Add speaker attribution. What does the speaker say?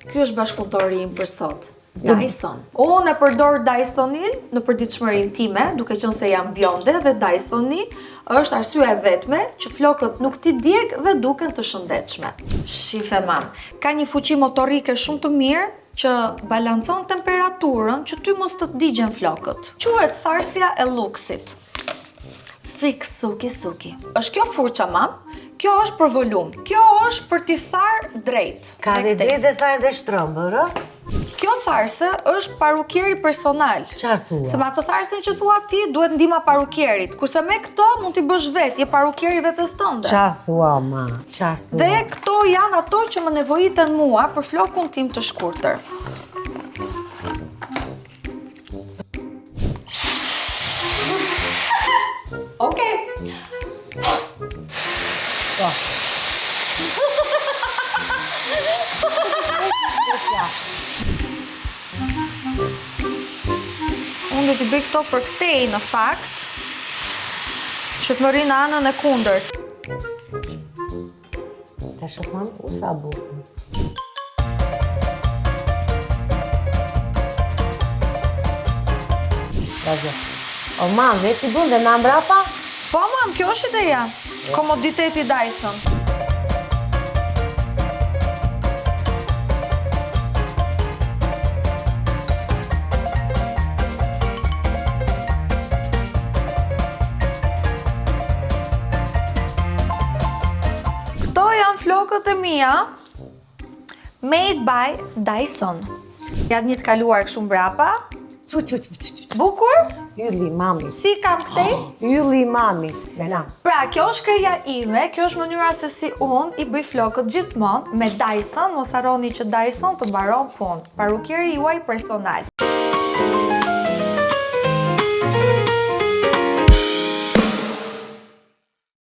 Speaker 1: Ky është bashkëpunëtori im për sot. Dyson. Unë e përdor Dysonin në përditshmërinë time, duke qenë se jam bjonde dhe Dysoni është arsyeja e vetme që flokët nuk t'i djeg dhe duken të shëndetshme. Shife mam, ka një fuqi motorike shumë të mirë që balancon temperaturën që ty mos të digjen flokët. Quhet tharsja e luksit. Fix suki. Është kjo furça mam? Kjo është për volum. Kjo është për t'i tharë drejt.
Speaker 2: Ka dhe drejt dhe tharë dhe shtrëmbër,
Speaker 1: Kjo tharse është parukjeri personal.
Speaker 2: Qarë thua?
Speaker 1: Se ma të tharsin që thua ti duhet ndihma parukjerit. Kurse me këtë mund t'i bësh vetë, je parukjeri vetes tënde.
Speaker 2: Qarë thua, ma? Qarë thua?
Speaker 1: Dhe këto janë ato që më nevojiten mua për flokun tim të shkurtër. Okej. Unë do t'i bëj këto për këtej në fakt, që të më rinë anën e kundërt.
Speaker 2: Ta shofam ku sa bukë. O mam, veti bun dhe na mbrapa?
Speaker 1: Po mam, kjo është ideja. Komoditeti Dyson. Këto janë flokët e mia made by Dyson. Janë një të kaluar kështu mbrapa. Bukur?
Speaker 2: Ylli mamit.
Speaker 1: Si kam këtej?
Speaker 2: Ylli mamit. Vena.
Speaker 1: Pra, kjo është kreja ime, kjo është mënyra se si unë i bëj flokët gjithmonë me Dyson, mos harroni që Dyson të mbaron punë. Parukjeri juaj personal.